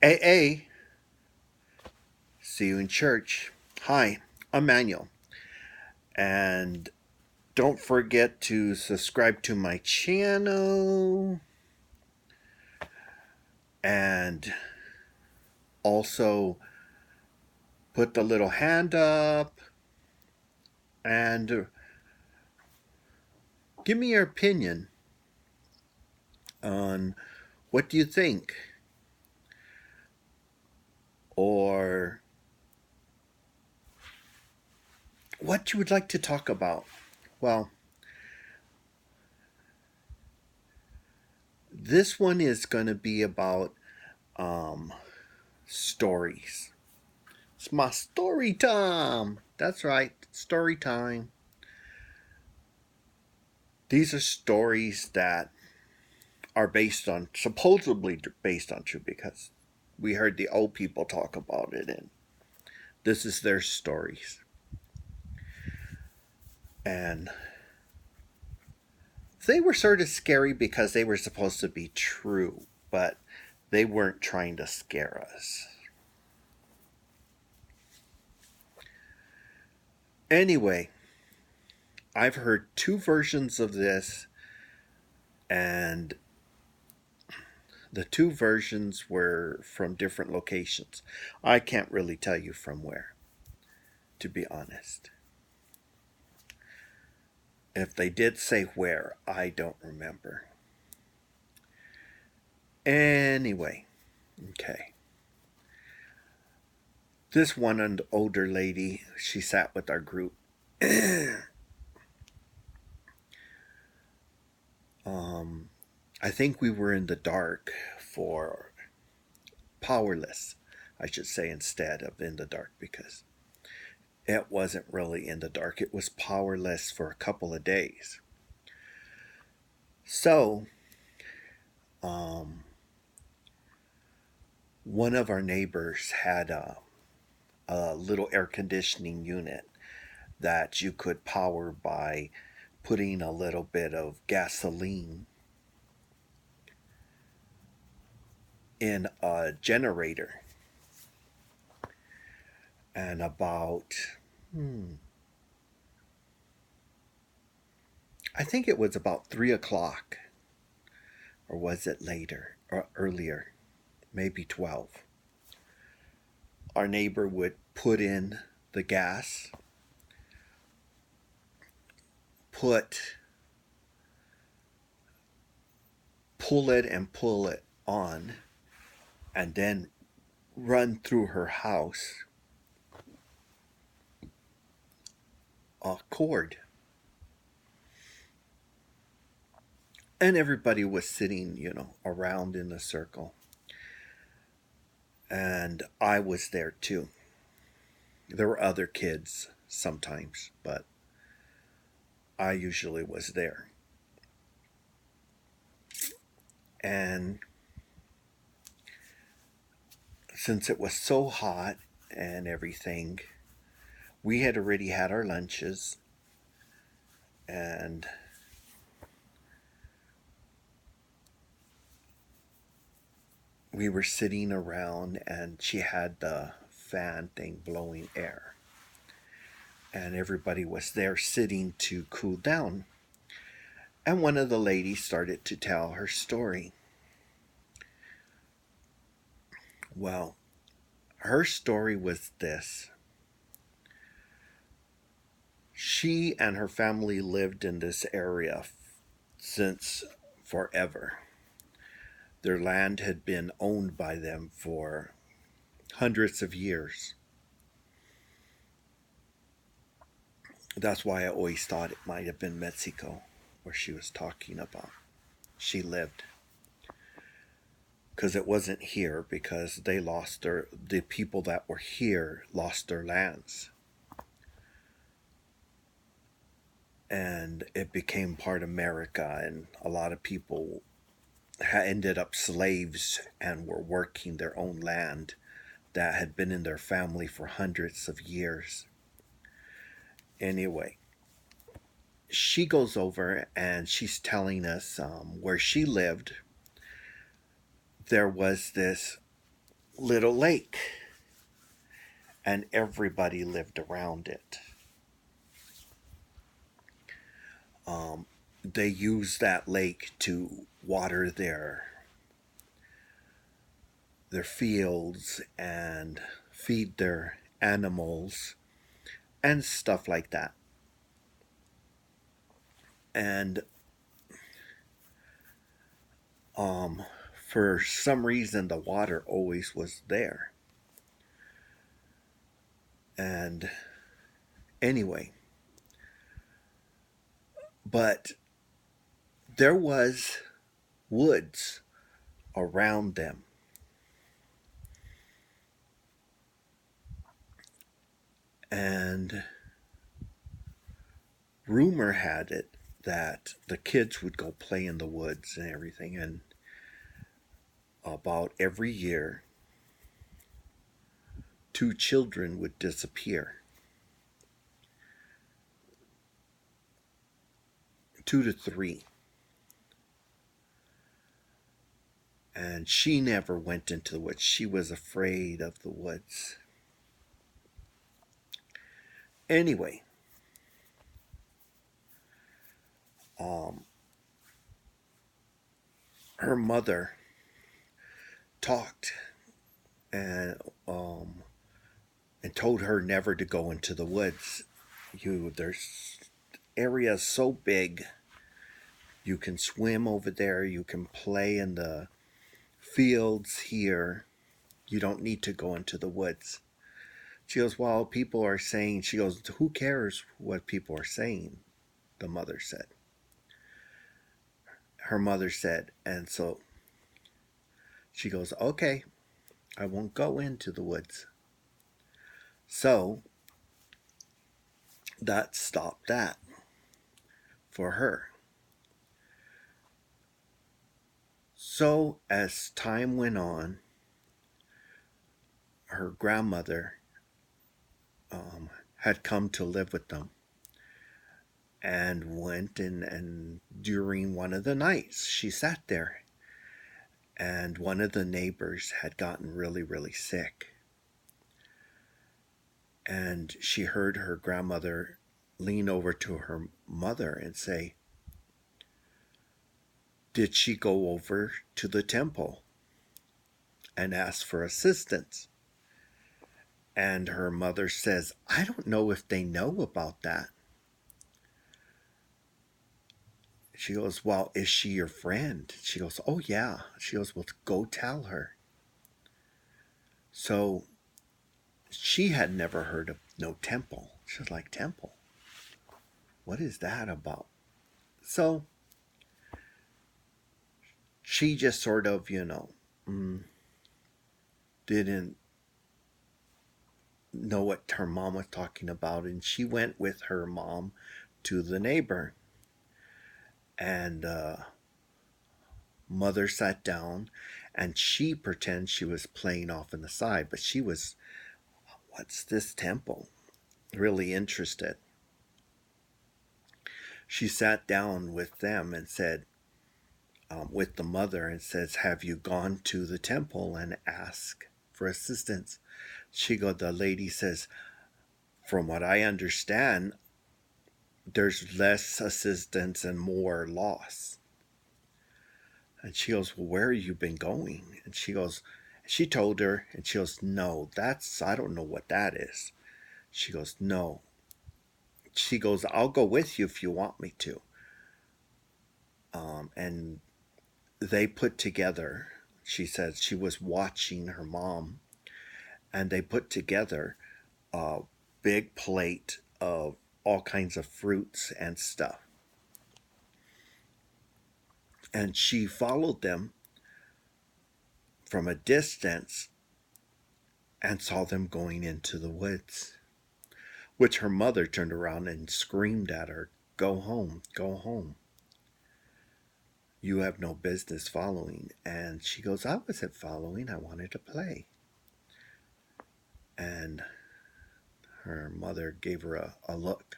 AA, see you in church. Hi, I'm Manuel. And don't forget to subscribe to my channel and also put the little hand up and give me your opinion on what do you think or what you would like to talk about. Well, this one is going to be about um, stories. It's my story time. That's right, story time. These are stories that are based on, supposedly based on true, because we heard the old people talk about it, and this is their stories. And they were sort of scary because they were supposed to be true, but they weren't trying to scare us. Anyway, I've heard two versions of this, and the two versions were from different locations. I can't really tell you from where, to be honest. If they did say where, I don't remember. Anyway, okay. This one and older lady, she sat with our group. um, I think we were in the dark for powerless, I should say, instead of in the dark, because it wasn't really in the dark. It was powerless for a couple of days. So, um, one of our neighbors had a little air conditioning unit that you could power by putting a little bit of gasoline in a generator. And about, I think it was about 3 o'clock, or was it later or earlier, maybe 12. Our neighbor would put in the gas, put, pull it and pull it on, and then run through her house a cord. And everybody was sitting, around in a circle. And I was there too. There were other kids sometimes, but I usually was there. And since it was so hot and everything, we had already had our lunches, and we were sitting around, and she had the fan thing blowing air. And everybody was there sitting to cool down. And one of the ladies started to tell her story. Well, her story was this. She and her family lived in this area since forever. Their land had been owned by them for hundreds of years. That's why I always thought it might have been Mexico where she was talking about. She lived. Because it wasn't here, because the people that were here lost their lands. And it became part of America, and a lot of people ended up slaves and were working their own land that had been in their family for hundreds of years. Anyway, she goes over and she's telling us where she lived. There was this little lake, and everybody lived around it. Um, they used that lake to water their fields and feed their animals and stuff like that. And um, for some reason, the water always was there. And anyway, but there was woods around them. And rumor had it that the kids would go play in the woods and everything. And about every year, two children would disappear. 2 to 3. And she never went into the woods. She was afraid of the woods. Anyway, um, her mother talked and um, and told her never to go into the woods. There's areas so big. You can swim over there. You can play in the fields here. You don't need to go into the woods. She goes, well, people are saying, she goes, who cares what people are saying? The mother said. Her mother said, and so she goes, okay, I won't go into the woods. So that stopped that for her. So as time went on, her grandmother had come to live with them and went and during one of the nights she sat there, and one of the neighbors had gotten really, really sick. And she heard her grandmother lean over to her mother and say, did she go over to the temple and ask for assistance? And her mother says, I don't know if they know about that. She goes, well, is she your friend? She goes, oh yeah. She goes, well, go tell her. So she had never heard of no temple. She was like, temple? What is that about? So she just sort of, didn't know what her mom was talking about. And she went with her mom to the neighbor. And mother sat down and she pretended she was playing off on the side, but she was, what's this temple? Really interested. She sat down with them and said, with the mother, and says, have you gone to the temple and asked for assistance? The lady says, from what I understand, there's less assistance and more loss. And she goes, well, where have you been going? And she told her, and she goes, no, I don't know what that is. She goes, no. She goes, I'll go with you if you want me to. And they put together, she said she was watching her mom, and they put together a big plate of all kinds of fruits and stuff. And she followed them from a distance and saw them going into the woods, which her mother turned around and screamed at her, go home, go home. You have no business following. And she goes, I wasn't following, I wanted to play. And her mother gave her a look.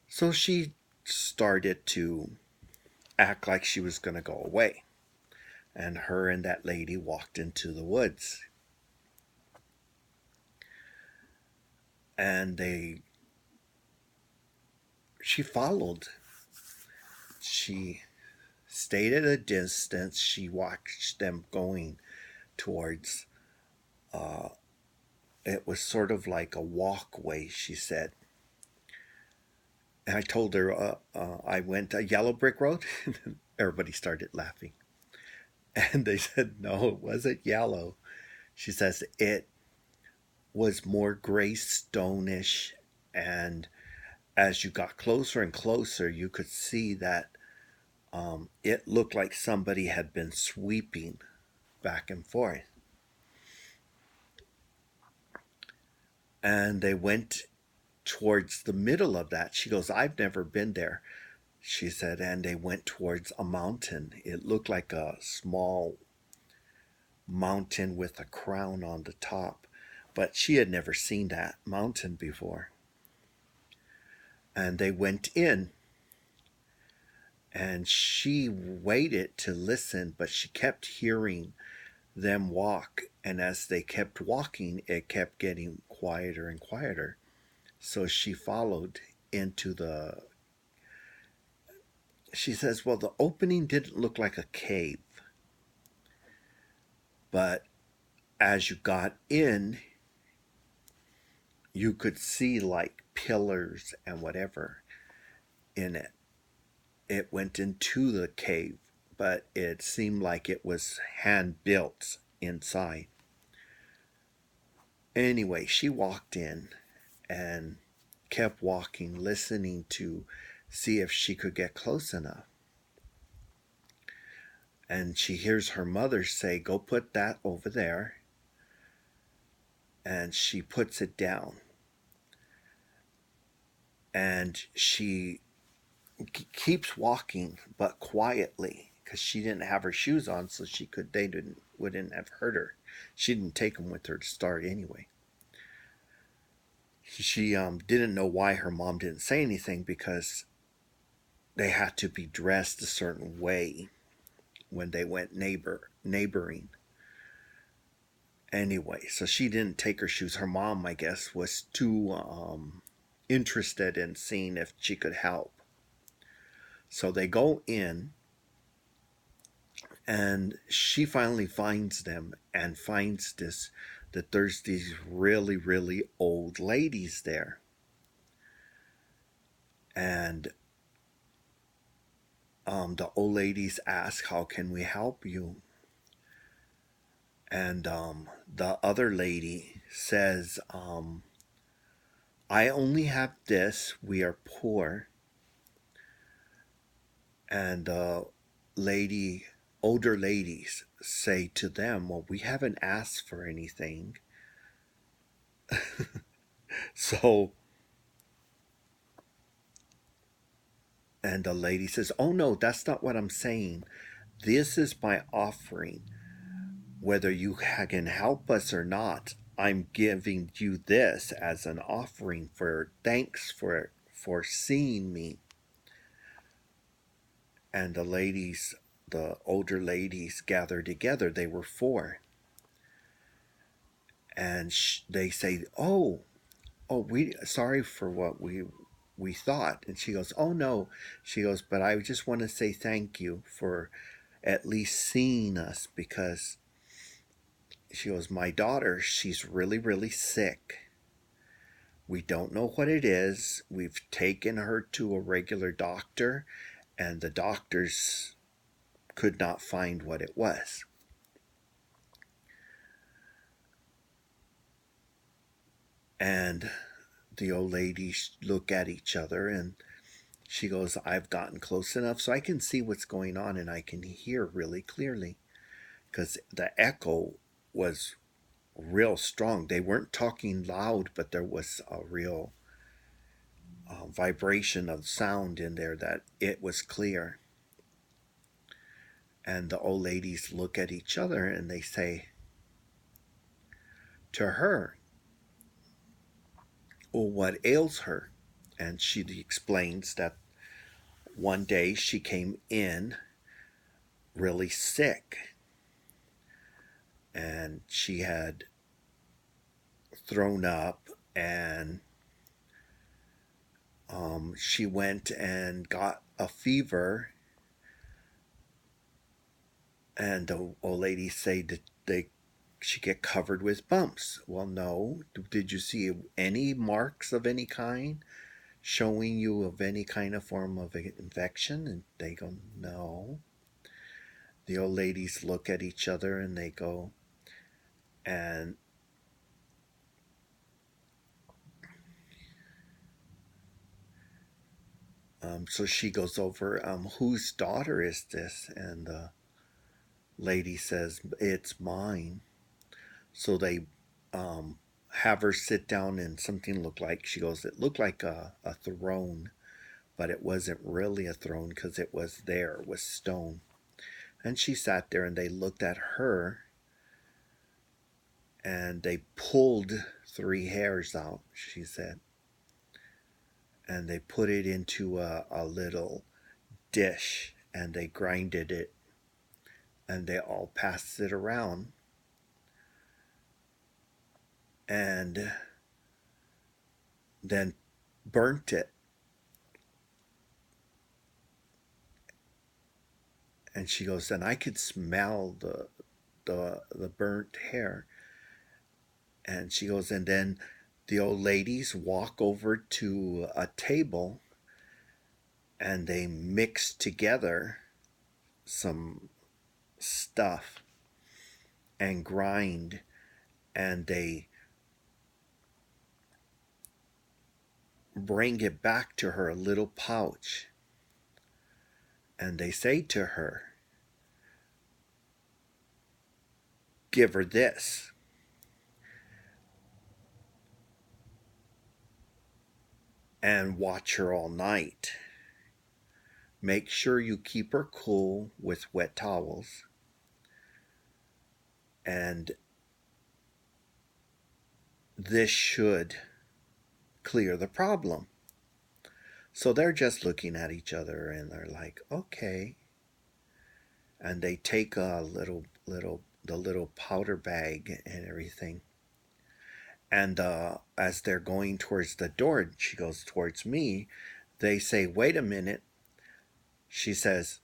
So she started to act like she was going to go away. And her and that lady walked into the woods. And she followed. She stayed at a distance. She watched them going towards, it was sort of like a walkway, she said. And I told her I went a yellow brick road. Everybody started laughing. And they said, no, it wasn't yellow. She says it was more gray stonish. And as you got closer and closer, you could see that it looked like somebody had been sweeping back and forth. And they went towards the middle of that. She goes, I've never been there. She said, and they went towards a mountain. It looked like a small mountain with a crown on the top, but she had never seen that mountain before. And they went in, and she waited to listen, but she kept hearing them walk. And as they kept walking, it kept getting quieter and quieter. So she followed into the. She says, well, the opening didn't look like a cave. But as you got in, you could see like pillars and whatever in it. It went into the cave, but it seemed like it was hand built inside. Anyway, she walked in and kept walking, listening to see if she could get close enough. And she hears her mother say, go put that over there. And she puts it down. And she keeps walking, but quietly, because she didn't have her shoes on, so wouldn't have hurt her. She didn't take them with her to start anyway. She didn't know why her mom didn't say anything, because they had to be dressed a certain way when they went neighboring. Anyway, so she didn't take her shoes. Her mom, I guess, was too interested in seeing if she could help. So they go in, and she finally finds them and finds that there's these really, really old ladies there. And the old ladies ask, how can we help you? And the other lady says, I only have this. We are poor. And the older ladies say to them, well, we haven't asked for anything. So, and the lady says, oh no, that's not what I'm saying. This is my offering. Whether you can help us or not, I'm giving you this as an offering for thanks for seeing me. And the older ladies gathered together. They were 4. And they say, oh, we sorry for what we thought. And she goes, oh no. She goes, but I just want to say thank you for at least seeing us, because she goes, my daughter, she's really, really sick. We don't know what it is. We've taken her to a regular doctor, and the doctors could not find what it was. And the old ladies look at each other, and she goes, I've gotten close enough so I can see what's going on, and I can hear really clearly, because the echo was real strong. They weren't talking loud, but there was a real vibration of sound in there, that it was clear. And the old ladies look at each other and they say to her, well, what ails her? And she explains that one day she came in really sick, and she had thrown up, and she went and got a fever, and the old lady said that she get covered with bumps. Well, no. Did you see any marks of any kind showing you of any kind of form of infection? And they go, no. The old ladies look at each other and they go, and so she goes over, whose daughter is this? And the lady says, it's mine. So they have her sit down in something looked like, she goes, it looked like a throne, but it wasn't really a throne because it was there, it was stone. And she sat there and they looked at her and they pulled 3 hairs out, she said. And they put it into a little dish and they grinded it and they all passed it around. And then burnt it. And she goes, and I could smell the burnt hair. And she goes, and then the old ladies walk over to a table and they mix together some stuff and grind, and they bring it back to her, a little pouch, and they say to her, give her this. And watch her all night. Make sure you keep her cool with wet towels. And this should clear the problem. So they're just looking at each other and they're like, okay. And they take a the little powder bag and everything. And as they're going towards the door, she goes towards me. They say, wait a minute. She says,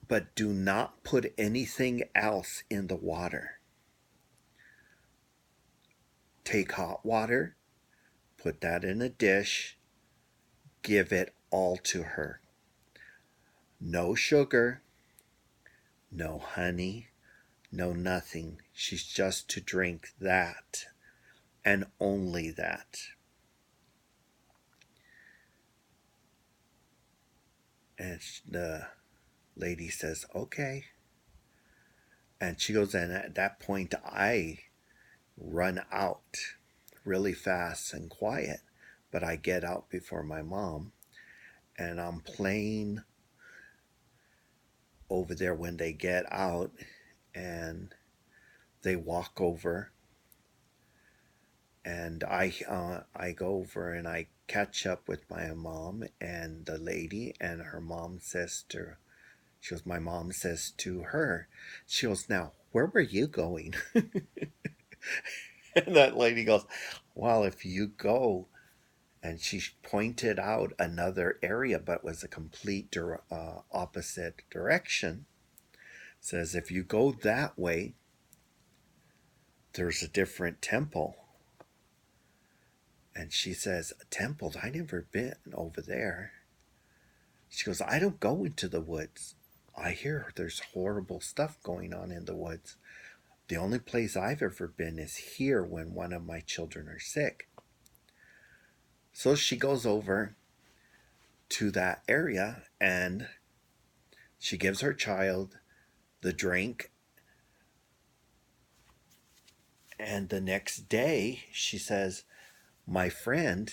but do not put anything else in the water. Take hot water, put that in a dish, give it all to her. No sugar, no honey, no nothing. She's just to drink that and only that. And the lady says, okay. And she goes, and at that point, I run out really fast and quiet. But I get out before my mom, and I'm playing over there when they get out, and they walk over, and I go over and I catch up with my mom and the lady, and her mom says to, she goes, my mom says to her, she goes, now where were you going? And that lady goes, well, if you go, and she pointed out another area, but was a complete opposite direction. Says, if you go that way, there's a different temple. And she says, a temple? I never been over there. She goes, I don't go into the woods. I hear there's horrible stuff going on in the woods. The only place I've ever been is here when one of my children are sick. So she goes over to that area and she gives her child the drink. And the next day, she says, my friend,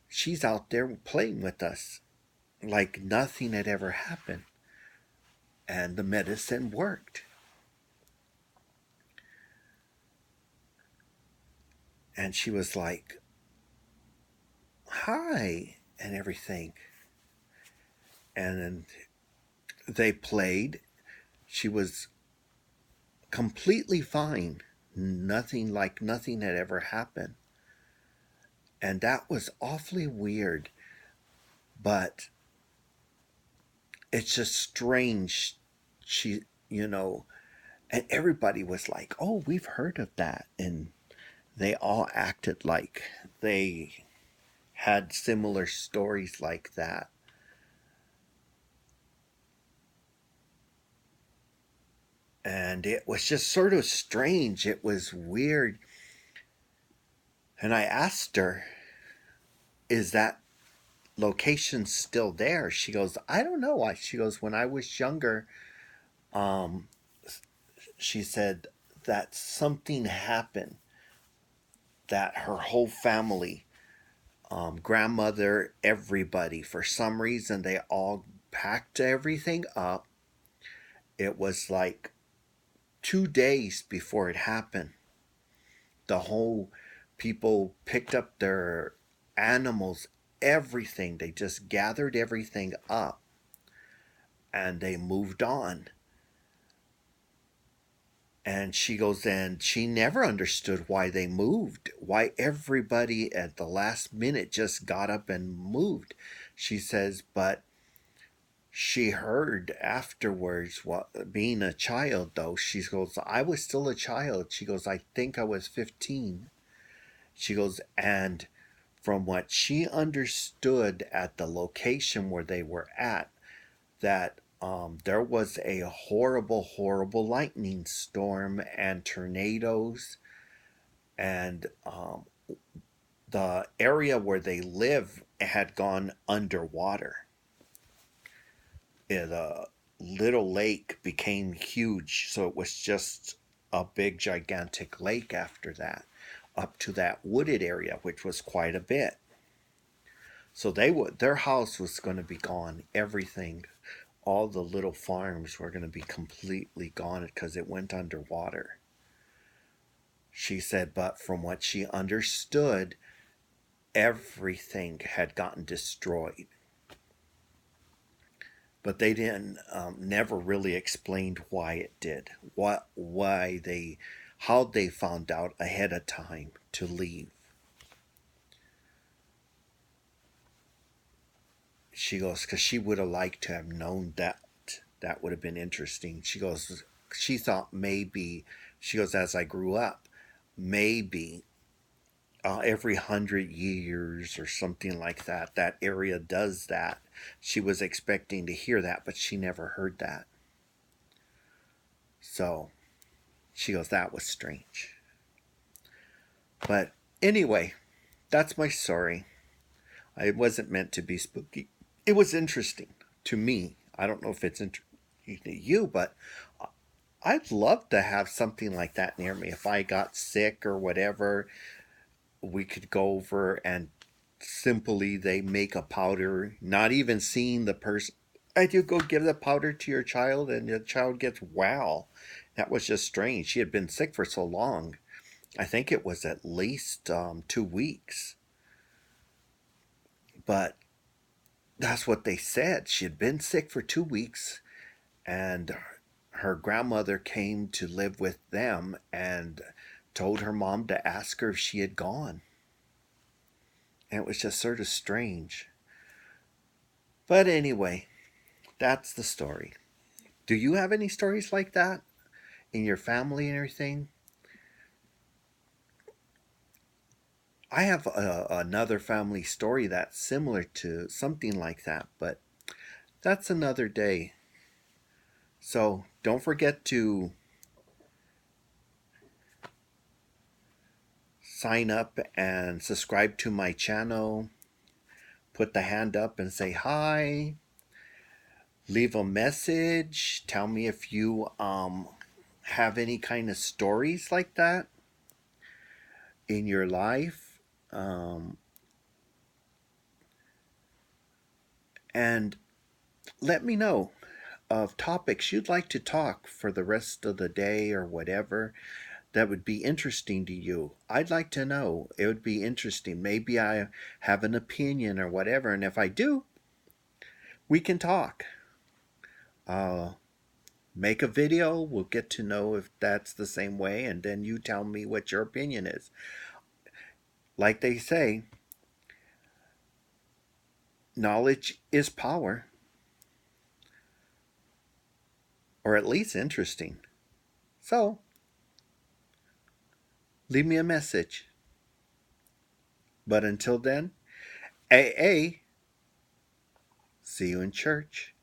she's out there playing with us like nothing had ever happened. And the medicine worked. And she was like, hi, and everything. And then they played. She was completely fine. Nothing, like nothing had ever happened. And that was awfully weird. But it's just strange. She, you know, and everybody was like, "Oh, we've heard of that." And they all acted like they had similar stories like that. And it was just sort of strange. It was weird. And I asked her, "Is that location still there?" She goes, "I don't know why." She goes, "When I was younger, um, she said that something happened, that her whole family, grandmother, everybody, for some reason, they all packed everything up. It was like 2 days before it happened. The whole people picked up their animals, everything. They just gathered everything up and they moved on." And she goes, and she never understood why they moved, why everybody at the last minute just got up and moved. She says, but she heard afterwards, what, being a child though, she goes, I was still a child. She goes, I think I was 15. She goes, and from what she understood at the location where they were at, that there was a horrible, horrible lightning storm and tornadoes, and the area where they live had gone underwater. The little lake became huge, so it was just a big, gigantic lake after that, up to that wooded area, which was quite a bit. So their house was going to be gone, everything, all the little farms were going to be completely gone because it went underwater. She said, but from what she understood, everything had gotten destroyed. But they didn't, never really explained why it did, why they, how they found out ahead of time to leave. She goes, because she would have liked to have known that. That would have been interesting. She goes, she thought maybe, she goes, as I grew up, maybe every 100 years or something like that, that area does that. She was expecting to hear that, but she never heard that. So she goes, that was strange. But anyway, that's my story. It wasn't meant to be spooky. It was interesting to me. I don't know if it's interesting to you, but I'd love to have something like that near me. If I got sick or whatever, we could go over and simply they make a powder, not even seeing the person. I do go give the powder to your child, and the child gets well. That was just strange. She had been sick for so long. I think it was at least 2 weeks. But that's what they said. She had been sick for 2 weeks, and her grandmother came to live with them and told her mom to ask her if she had gone. And it was just sort of strange. But anyway, that's the story. Do you have any stories like that in your family and everything? I have another family story that's similar to something like that, but that's another day. So don't forget to sign up and subscribe to my channel. Put the hand up and say hi. Leave a message. Tell me if you have any kind of stories like that in your life. And let me know of topics you'd like to talk for the rest of the day or whatever that would be interesting to you. I'd like to know. It would be interesting. Maybe I have an opinion or whatever, and if I do, we can talk. Uh, make a video. We'll get to know if that's the same way, and then you tell me what your opinion is. Like they say, knowledge is power, or at least interesting. So, leave me a message. But until then, AA, see you in church.